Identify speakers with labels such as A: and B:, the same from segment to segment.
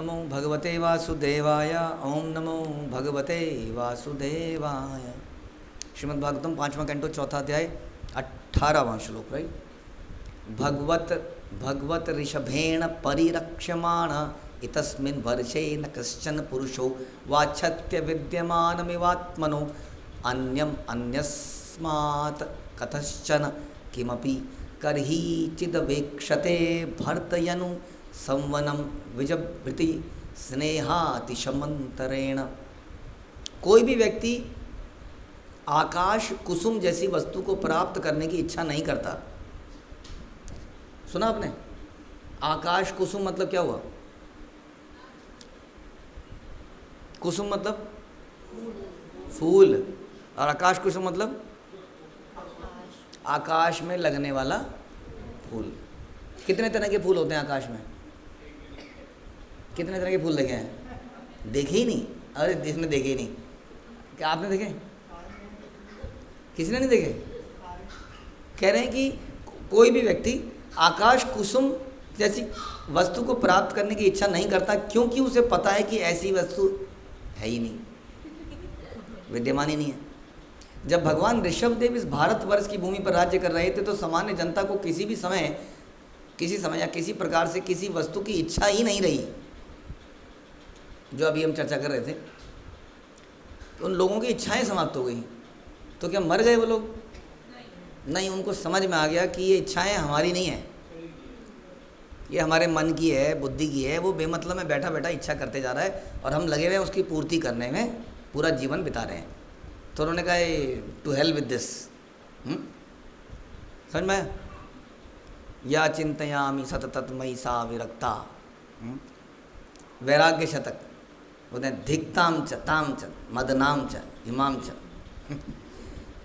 A: नमो भगवते वासुदेवाय। ओम नमो भगवते वासुदेवाय। श्रीमद्भागवतम 5वां कैंटो 4था अध्याय 18वां श्लोक। राइट। भगवत ऋषभेण परिरक्ष्यमाण इतस्मिन् वर्षे न कश्चन पुरुषो वाच्छत्य विद्यमानमिवात्मनो अन्यम अन्यस्मात् कथश्चन किमपि कर्हीचिदवेक्षते भर्तयनु संवनम विजभृति स्नेहातिशमंतरेण। कोई भी व्यक्ति आकाश कुसुम जैसी वस्तु को प्राप्त करने की इच्छा नहीं करता। सुना आपने? आकाश कुसुम मतलब क्या हुआ? कुसुम मतलब फूल, और आकाश कुसुम मतलब आकाश में लगने वाला फूल। कितने तरह के फूल होते हैं आकाश में? कितने तरह के फूल देखे हैं? देखे ही नहीं? अरे इसमें देखे ही नहीं। क्या आपने देखे? किसी ने नहीं देखे? कह रहे हैं कि कोई भी व्यक्ति आकाश कुसुम जैसी वस्तु को प्राप्त करने की इच्छा नहीं करता, क्योंकि उसे पता है कि ऐसी वस्तु है ही नहीं, विद्यमान ही नहीं है। जब भगवान ऋषभदेव इस भारतवर्ष की भूमि पर राज्य कर रहे थे तो सामान्य जनता को किसी भी समय या किसी प्रकार से किसी वस्तु की इच्छा ही नहीं रही। जो अभी हम चर्चा कर रहे थे, तो उन लोगों की इच्छाएं समाप्त हो गई। तो क्या मर गए वो लोग? नहीं, उनको समझ में आ गया कि ये इच्छाएं हमारी नहीं है, ये हमारे मन की है, बुद्धि की है। वो बेमतलब में बैठा बैठा इच्छा करते जा रहा है और हम लगे हुए हैं उसकी पूर्ति करने में, पूरा जीवन बिता रहे हैं। तो उन्होंने कहा टू हेल विद दिस। समझ में? या चिंतयामि सततत मयि सा विरक्ता। वैराग्य शतक बोलते हैं, धिक्ताम च ताम च मदनाम च इमाम च।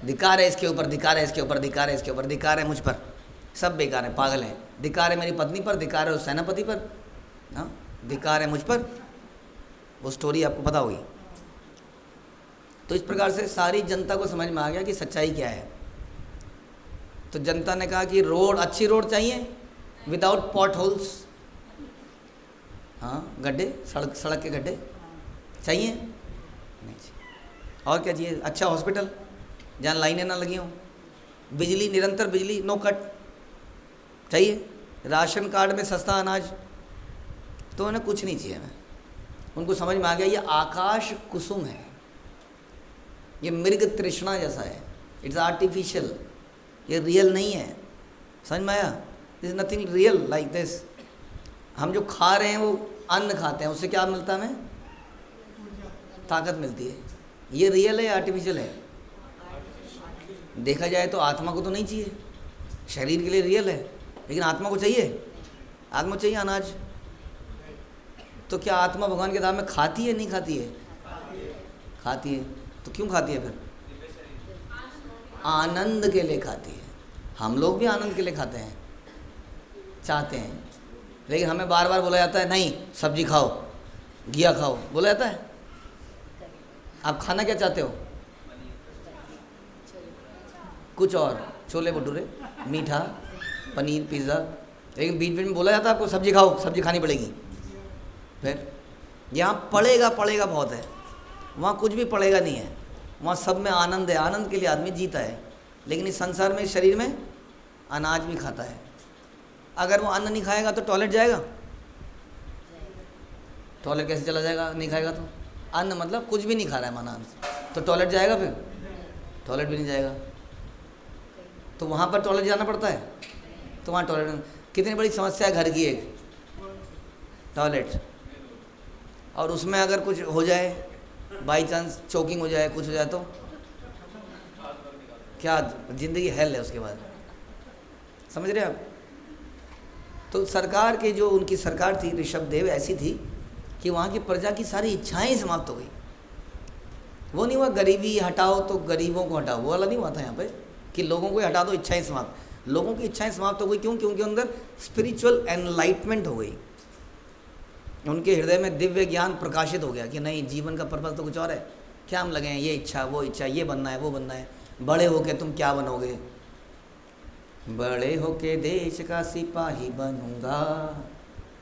A: धिकार है इसके ऊपर, धिकार है इसके ऊपर, धिकार है इसके ऊपर, धिकार है मुझ पर, सब बेकार हैं, पागल हैं। धिकार है मेरी पत्नी पर, धिकार है उस सेनापति पर, हाँ, धिकार है मुझ पर। वो स्टोरी आपको पता होगी। तो इस प्रकार से सारी जनता को समझ में आ गया कि सच्चाई क्या है। तो जनता ने कहा कि रोड, अच्छी रोड चाहिए विदाउट पॉट होल्स। हाँ, गड्ढे, सड़क के गड्ढे चाहिए? नहीं चाहिए। और क्या चाहिए? अच्छा हॉस्पिटल जहाँ लाइनें ना लगी हों, बिजली, निरंतर बिजली, नो कट चाहिए, राशन कार्ड में सस्ता अनाज। तो उन्हें कुछ नहीं चाहिए। मैं उनको समझ में आ गया ये आकाश कुसुम है, ये मृग तृष्णा जैसा है, इट्स आर्टिफिशियल, ये रियल नहीं है। समझ में आया? This is nothing real like this. हम जो खा रहे हैं वो अन्न खाते हैं, उससे क्या मिलता है? हमें ताकत मिलती है। ये रियल है या आर्टिफिशियल है? देखा जाए तो आत्मा को तो नहीं चाहिए, शरीर के लिए रियल है, लेकिन आत्मा को चाहिए, आत्मा को चाहिए अनाज। तो क्या आत्मा भगवान के धाम में खाती है? नहीं खाती है? खाती है। तो क्यों खाती है फिर? आनंद के लिए खाती है। हम लोग भी आनंद के लिए खाते हैं, चाहते हैं, लेकिन हमें बार बार बोला जाता है नहीं सब्जी खाओ, घिया खाओ, बोला जाता है। आप खाना क्या चाहते हो? कुछ और, छोले भटूरे, मीठा, पनीर, पिज़्ज़ा, लेकिन बीच बीच में बोला जाता है आपको सब्जी खाओ, सब्जी खानी पड़ेगी। फिर यहाँ पड़ेगा बहुत है, वहाँ कुछ भी पड़ेगा नहीं है, वहाँ सब में आनंद है। आनंद के लिए आदमी जीता है। लेकिन इस संसार में, इस शरीर में अनाज भी खाता है। अगर वो अन्न नहीं खाएगा तो टॉयलेट जाएगा? टॉयलेट कैसे चला जाएगा नहीं खाएगा तो? अन्न मतलब कुछ भी नहीं खा रहा है माना, तो टॉयलेट जाएगा? फिर टॉयलेट भी नहीं जाएगा। तो वहाँ पर टॉयलेट जाना पड़ता है। तो वहाँ टॉयलेट, कितनी बड़ी समस्या है घर की, एक टॉयलेट। और उसमें अगर कुछ हो जाए, बाई चांस चोकिंग हो जाए, कुछ हो जाए, तो क्या जिंदगी हेल है उसके बाद। समझ रहे आप? तो सरकार के, जो उनकी सरकार थी ऋषभदेव, ऐसी थी कि वहाँ की प्रजा की सारी इच्छाएं ही समाप्त हो गई। वो नहीं हुआ गरीबी हटाओ तो गरीबों को हटाओ, वो वाला नहीं हुआ था यहाँ पे कि लोगों को हटा दो, इच्छाएं समाप्त। लोगों की इच्छाएं समाप्त हो गई। क्यों? क्योंकि अंदर स्पिरिचुअल एनलाइटमेंट हो गई। उनके हृदय में दिव्य ज्ञान प्रकाशित हो गया कि नहीं, जीवन का पर्पस तो कुछ और है। क्या हम लगे हैं? ये इच्छा, वो इच्छा, ये बनना है, वो बनना है। बड़े होके तुम क्या बनोगे? बड़े होके देश का सिपाही बनूंगा।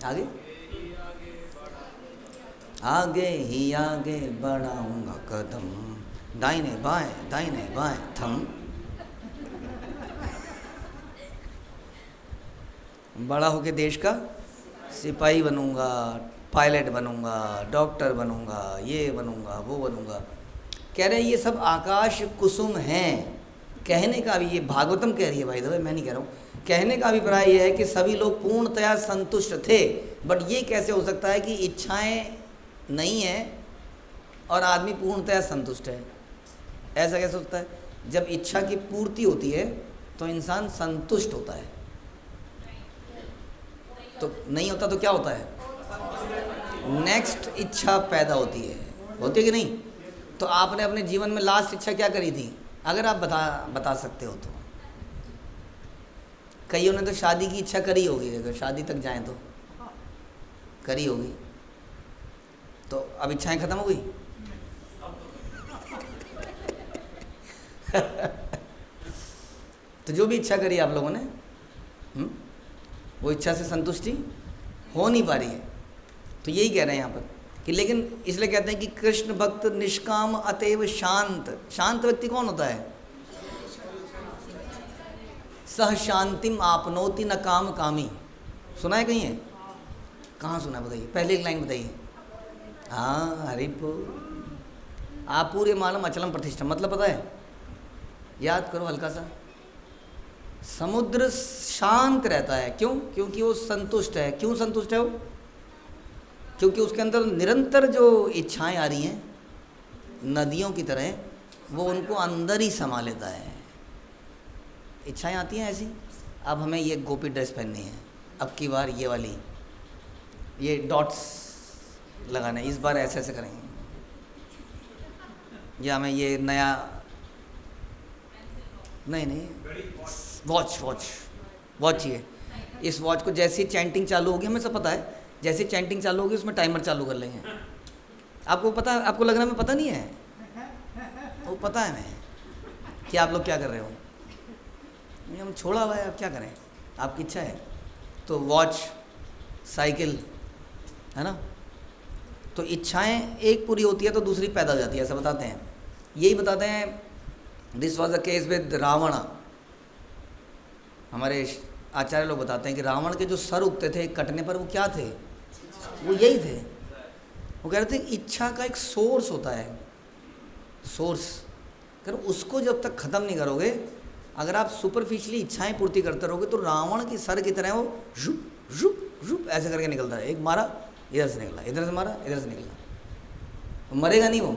A: आगे आगे ही आगे बढ़ाऊंगा कदम, दाहिने बाएं थम। बड़ा होके देश का सिपाही बनूंगा, पायलट बनूंगा, डॉक्टर बनूंगा, ये बनूंगा, वो बनूंगा। कह रहे हैं ये सब आकाश कुसुम हैं। कहने का भी, ये भागवतम कह रही है भाई, मैं नहीं कह रहा हूँ, कहने का अभिप्राय यह है कि सभी लोग पूर्णतया संतुष्ट थे। बट ये कैसे हो सकता है कि इच्छाएं नहीं है और आदमी पूर्णतया संतुष्ट है? ऐसा कैसे होता है? जब इच्छा की पूर्ति होती है तो इंसान संतुष्ट होता है, तो नहीं होता तो क्या होता है? नेक्स्ट इच्छा पैदा होती है कि नहीं? तो आपने अपने जीवन में लास्ट इच्छा क्या करी थी, अगर आप बता सकते हो तो? कईयों ने तो शादी की इच्छा करी होगी, अगर शादी तक जाएं तो करी होगी, तो अब इच्छाएं खत्म हो गई। तो जो भी इच्छा करी आप लोगों ने, वो इच्छा से संतुष्टि हो नहीं पा रही है। तो यही कह रहे हैं यहाँ पर कि, लेकिन इसलिए कहते हैं कि कृष्ण भक्त निष्काम अतएव शांत। शांत व्यक्ति कौन होता है? सह शांतिम आपनोति न काम कामी। सुना है कहीं है? कहाँ सुना है बताइए, पहले एक लाइन बताइए। हाँ, हरि बोल। आप पूरे मालम अचलम प्रतिष्ठा, मतलब पता है? याद करो हल्का सा। समुद्र शांत रहता है, क्यों? क्योंकि वो संतुष्ट है। क्यों संतुष्ट है वो? क्योंकि उसके अंदर निरंतर जो इच्छाएं आ रही हैं नदियों की तरह, वो उनको अंदर ही समा लेता है। इच्छाएं आती हैं ऐसी, अब हमें ये गोपी ड्रेस पहननी है, अब की बार ये वाली, ये डॉट्स लगाना है, इस बार ऐसे ऐसे करेंगे, या हमें ये नया, नहीं वॉच चाहिए। इस वॉच को जैसे चैंटिंग चालू होगी, हमें सब पता है, जैसे चैंटिंग चालू होगी उसमें टाइमर चालू कर लेंगे। आपको पता, आपको लग रहा है हमें पता नहीं है? वो पता है हमें कि आप लोग क्या कर रहे हो। नहीं, हम छोड़ा हुआ है, आप क्या करें, आपकी इच्छा है। तो वॉच, साइकिल, है ना? तो इच्छाएं एक पूरी होती है तो दूसरी पैदा हो जाती है, ऐसा बताते हैं। यही बताते हैं, this was the case with Ravan. हमारे आचार्य लोग बताते हैं कि रावण के जो सर उगते थे कटने पर, वो क्या थे? वो यही थे। वो कह रहे थे इच्छा का एक सोर्स होता है, सोर्स। अगर उसको जब तक ख़त्म नहीं करोगे, अगर आप सुपरफिशियली इच्छाएं पूर्ति करते रहोगे, तो रावण की सर की तरह वो झुप झुप झुप ऐसे करके निकलता है। एक मारा, इधर से निकला, इधर से मारा, इधर से निकला, तो मरेगा नहीं वो।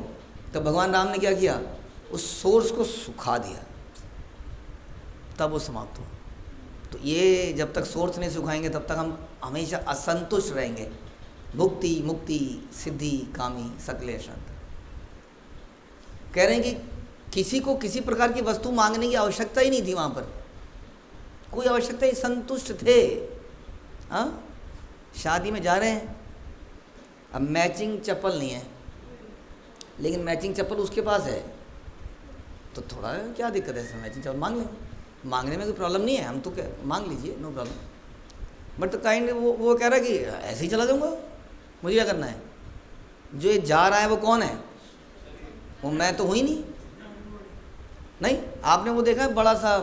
A: तो भगवान राम ने क्या किया? उस सोर्स को सुखा दिया, तब वो समाप्त हुआ। तो ये जब तक सोर्स नहीं सुखाएंगे तब तक हम हमेशा असंतुष्ट रहेंगे। भुक्ति मुक्ति सिद्धि कामी सकले शांत। कह रहे हैं कि किसी को किसी प्रकार की वस्तु मांगने की आवश्यकता ही नहीं थी, वहाँ पर कोई आवश्यकता ही, संतुष्ट थे। हाँ, शादी में जा रहे हैं, अब मैचिंग चप्पल नहीं है, लेकिन मैचिंग चप्पल उसके पास है, तो थोड़ा क्या दिक्कत है, मैचिंग चप्पल मांग लें, मांगने में कोई प्रॉब्लम नहीं है, हम तो क्या, मांग लीजिए, नो प्रॉब्लम। बट काइंड वो कह रहा है कि ऐसे ही चला जाऊँगा, मुझे क्या करना है? जो ये जा रहा है वो कौन है? वो मैं तो हुई नहीं। आपने वो देखा है बड़ा सा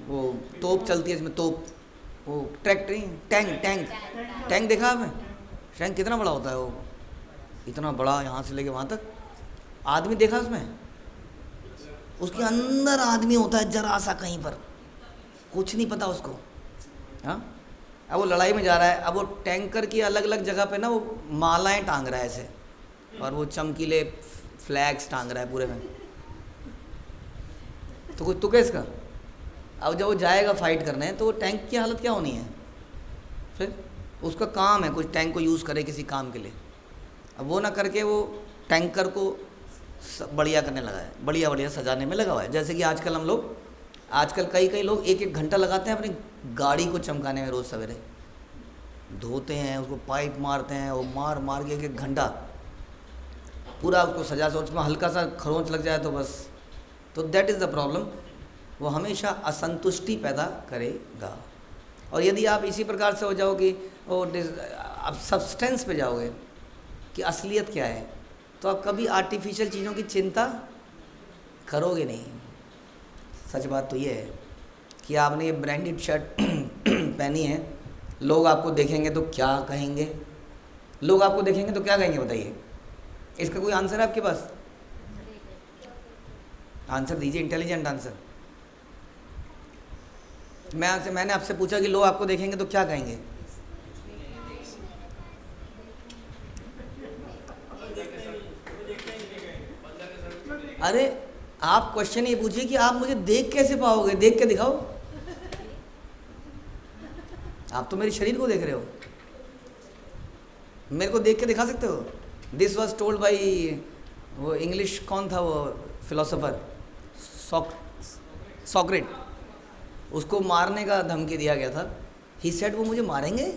A: वो तोप चलती है, इसमें तोप, वो टैंक देखा आपने? टैंक कितना बड़ा होता है वो, इतना बड़ा, यहाँ से लेके वहाँ तक। आदमी देखा उसमें? उसके अंदर आदमी होता है जरा सा, कहीं पर कुछ नहीं पता उसको। हाँ, अब वो लड़ाई में जा रहा है, अब वो टैंकर की अलग अलग जगह पे ना वो मालाएं टांग रहा है ऐसे, और वो चमकीले फ्लैग्स टांग रहा है पूरे में। तो कुछ तुक है इसका। अब जब वो जाएगा फाइट करने, तो वो टैंक की हालत क्या होनी है? फिर उसका काम है कुछ टैंक को यूज़ करे किसी काम के लिए, अब वो ना करके वो टैंकर को बढ़िया करने लगा है, बढ़िया सजाने में लगा हुआ है। जैसे कि आजकल कई लोग एक घंटा लगाते हैं अपनी गाड़ी को चमकाने में, रोज़ सवेरे धोते हैं उसको, पाइप मारते हैं, वो मार के एक घंटा पूरा उसको सजा, सोच में हल्का सा खरोंच लग जाए तो बस। तो दैट इज़ द प्रॉब्लम, वो हमेशा असंतुष्टि पैदा करेगा। और यदि आप इसी प्रकार से हो जाओगे, वो आप सब्सटेंस पे जाओगे, कि असलियत क्या है, तो आप कभी आर्टिफिशियल चीज़ों की चिंता करोगे नहीं। सच बात तो ये है कि आपने ये ब्रांडेड शर्ट पहनी है, लोग आपको देखेंगे तो क्या कहेंगे, लोग आपको देखेंगे तो क्या कहेंगे बताइए? इसका कोई आंसर है आपके पास? आंसर दीजिए, इंटेलिजेंट आंसर। मैंने आपसे पूछा कि लोग आपको देखेंगे तो क्या कहेंगे? अरे आप क्वेश्चन ये पूछिए कि आप मुझे देख कैसे पाओगे, देख के दिखाओ। आप तो मेरे शरीर को देख रहे हो, मेरे को देख के दिखा सकते हो? दिस वॉज टोल्ड बाई, वो इंग्लिश कौन था वो फिलोसोफर, सॉक्रेट, उसको मारने का धमकी दिया गया था। ही सेड वो मुझे मारेंगे,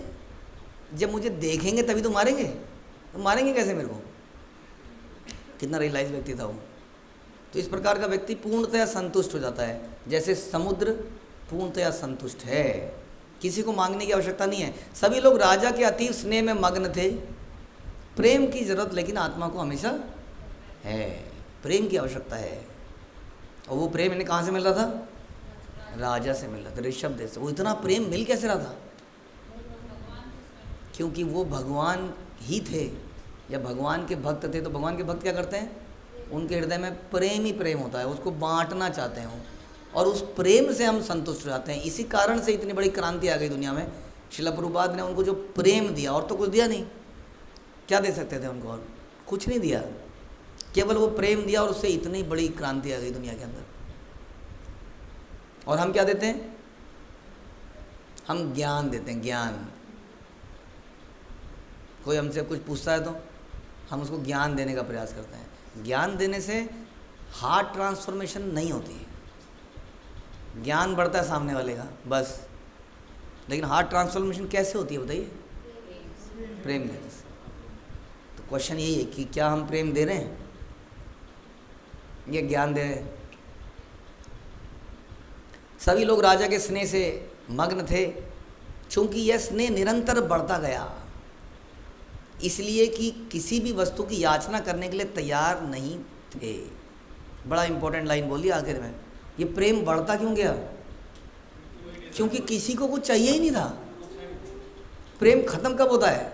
A: जब मुझे देखेंगे तभी तो मारेंगे, तो मारेंगे कैसे मेरे को? कितना रियलाइज व्यक्ति था वो। तो इस प्रकार का व्यक्ति पूर्णतया संतुष्ट हो जाता है, जैसे समुद्र पूर्णतया संतुष्ट है, किसी को मांगने की आवश्यकता नहीं है। सभी लोग राजा के अतीव स्नेह में मग्न थे। प्रेम की जरूरत लेकिन आत्मा को हमेशा है, प्रेम की आवश्यकता है। और वो प्रेम इन्हें कहाँ से मिल रहा था? राजा से मिल रहा था, ऋषभ देव से। वो इतना प्रेम मिल कैसे रहा था? क्योंकि वो भगवान ही थे, या भगवान के भक्त थे। तो भगवान के भक्त क्या करते हैं? उनके हृदय में प्रेम ही प्रेम होता है, उसको बांटना चाहते हैं वो, और उस प्रेम से हम संतुष्ट हो जाते हैं। इसी कारण से इतनी बड़ी क्रांति आ गई दुनिया में। श्रील प्रभुपाद ने उनको जो प्रेम दिया, और तो कुछ दिया नहीं, क्या दे सकते थे उनको? और कुछ नहीं दिया, केवल वो प्रेम दिया, और उससे इतनी बड़ी क्रांति आ गई दुनिया के अंदर। और हम क्या देते हैं? हम ज्ञान देते हैं, ज्ञान। कोई हमसे कुछ पूछता है तो हम उसको ज्ञान देने का प्रयास करते हैं। ज्ञान देने से हार्ट ट्रांसफॉर्मेशन नहीं होती है, ज्ञान बढ़ता है सामने वाले का बस, लेकिन हार्ट ट्रांसफॉर्मेशन कैसे होती है बताइए? प्रेम देने से। तो क्वेश्चन यही है कि क्या हम प्रेम दे रहे हैं या ज्ञान दे रहे हैं? सभी लोग राजा के स्नेह से मग्न थे, चूंकि यह स्नेह निरंतर बढ़ता गया, इसलिए कि किसी भी वस्तु की याचना करने के लिए तैयार नहीं थे। बड़ा इंपॉर्टेंट लाइन बोली आखिर में। ये प्रेम बढ़ता क्यों गया? क्योंकि किसी को कुछ चाहिए ही नहीं था। प्रेम खत्म कब होता है?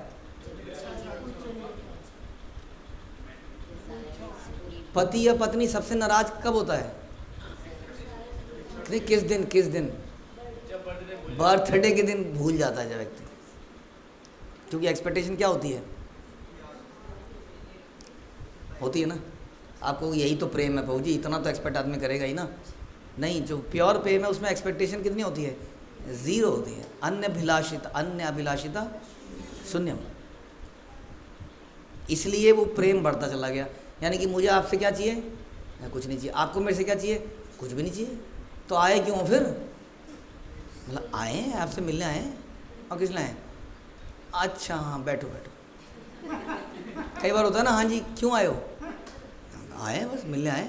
A: पति या पत्नी सबसे नाराज कब होता है? किस दिन? बर्थडे के दिन भूल जाता है जब व्यक्ति, क्योंकि एक्सपेक्टेशन क्या होती है ना, आपको यही तो प्रेम है प्रभु जी, इतना तो एक्सपेक्ट आदमी करेगा ही ना। नहीं, जो प्योर प्रेम है उसमें एक्सपेक्टेशन कितनी होती है? 0 होती है। अन्य अभिलाषिता शून्यम। इसलिए वो प्रेम बढ़ता चला गया। यानी कि मुझे आपसे क्या चाहिए? कुछ नहीं चाहिए। आपको मेरे से क्या चाहिए? कुछ भी नहीं चाहिए। तो आए क्यों फिर? मतलब आए हैं, आपसे मिलने आए हैं। और किस लिए आए? अच्छा हाँ, बैठो। कई बार होता है ना, हाँ जी क्यों आए हो? आए बस मिलने आए।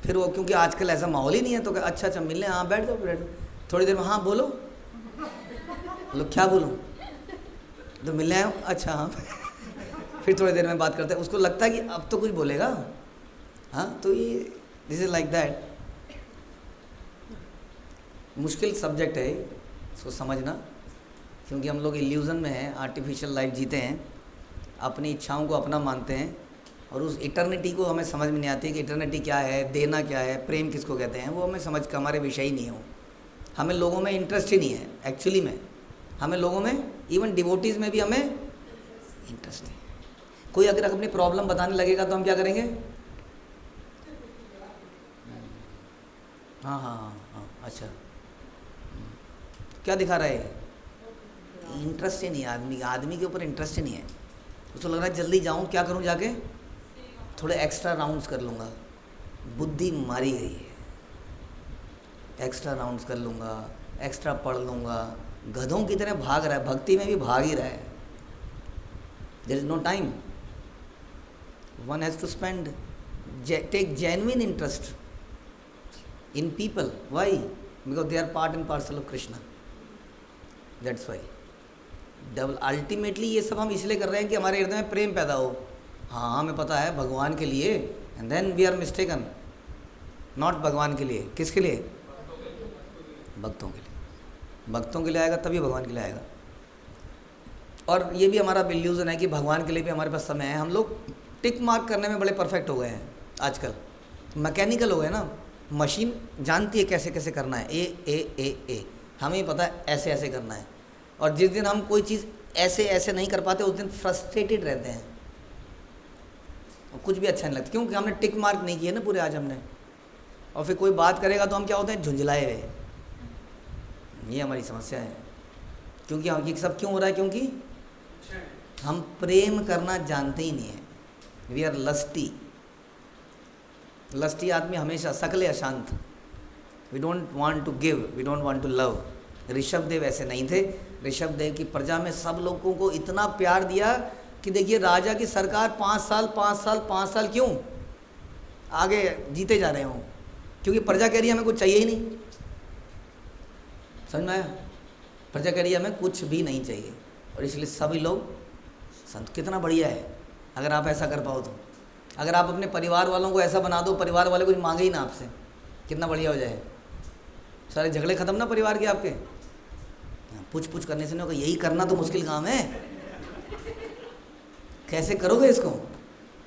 A: फिर वो क्योंकि आजकल ऐसा माहौल ही नहीं है तो अच्छा मिलने, हाँ बैठ जाओ। थोड़ी देर में हाँ बोलो, क्या बोलूँ? तो मिलने आए हो? अच्छा हाँ। फिर थोड़ी देर में बात करते हैं, उसको लगता है कि अब तो कुछ बोलेगा। हाँ, तो ये दिस इज लाइक दैट। मुश्किल सब्जेक्ट है इसको समझना, क्योंकि हम लोग इल्यूज़न में हैं, आर्टिफिशियल लाइफ जीते हैं, अपनी इच्छाओं को अपना मानते हैं, और उस इटर्निटी को हमें समझ में नहीं आती कि इटर्निटी क्या है, देना क्या है, प्रेम किसको कहते हैं, वो हमें समझ का हमारे विषय ही नहीं हो। हमें लोगों में इंटरेस्ट ही नहीं है एक्चुअली में। हमें लोगों में, इवन डिवोटीज़ में भी हमें इंटरेस्ट है। कोई अगर अपनी प्रॉब्लम बताने लगेगा तो हम क्या करेंगे? हाँ, अच्छा क्या दिखा रहा है? इंटरेस्ट ही नहीं है आदमी के ऊपर इंटरेस्ट ही नहीं है। उसको लग रहा है जल्दी जाऊँ, क्या करूँ, जाके थोड़े एक्स्ट्रा राउंड्स कर लूँगा। बुद्धि मारी गई है, एक्स्ट्रा राउंड्स कर लूँगा, एक्स्ट्रा पढ़ लूँगा। गधों की तरह भाग रहा है, भक्ति में भी भाग ही रहा है। There is no time. One has to spend, take genuine interest in people. Why? Because they are part and parcel of Krishna. That's why. Ultimately ये सब हम इसलिए कर रहे हैं कि हमारे हृदय में प्रेम पैदा हो। हाँ हमें पता है भगवान के लिए, and then we are mistaken. Not भगवान के लिए, किसके लिए? भक्तों के लिए। भक्तों के लिए आएगा तभी भगवान के लिए आएगा। और ये भी हमारा इल्यूजन है कि भगवान के लिए भी हमारे पास समय है। हम लोग टिक मार्क करने में बड़े परफेक्ट हो गए हैं आजकल, मैकेनिकल हो गए ना। मशीन जानती है कैसे कैसे करना है, ए ए ए ए, हमें पता है ऐसे ऐसे करना है। और जिस दिन हम कोई चीज़ ऐसे ऐसे नहीं कर पाते उस दिन फ्रस्ट्रेटेड रहते हैं और कुछ भी अच्छा नहीं लगता, क्योंकि हमने टिक मार्क नहीं किए ना पूरे आज हमने। और फिर कोई बात करेगा तो हम क्या होते हैं, झुंझलाए हुए। ये हमारी समस्या है। क्योंकि हम ये सब क्यों हो रहा है? क्योंकि हम प्रेम करना जानते ही नहीं है। We are lusty. लस्टी आदमी हमेशा सकले अशांत। We don't want to give, we don't want to love. Rishabh Dev ऐसे नहीं थे। ऋषभ देव की प्रजा में सब लोगों को इतना प्यार दिया कि देखिए राजा की सरकार 5 साल 5 साल 5 साल क्यों आगे जीते जा रहे हों, क्योंकि प्रजा कह रही है हमें कुछ चाहिए ही नहीं। समझ में आया? प्रजा कह रही है हमें कुछ भी नहीं चाहिए, और इसलिए सभी लोग संत। कितना बढ़िया है अगर आप ऐसा कर पाओ तो। अगर आप अपने परिवार वालों को ऐसा बना दो, परिवार वाले कुछ मांगे ही ना आपसे, कितना बढ़िया हो जाए। सारे झगड़े खत्म ना परिवार के आपके। पूछ पूछ करने से नहीं होगा, यही करना तो मुश्किल काम है। कैसे करोगे इसको?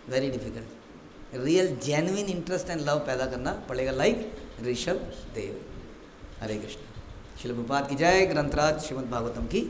A: Very difficult. Real genuine interest and love पैदा करना पड़ेगा, लाइक ऋषभ देव। हरे कृष्ण। श्रील प्रभुपाद की जय। ग्रंथराज श्रीमद् भागवतम की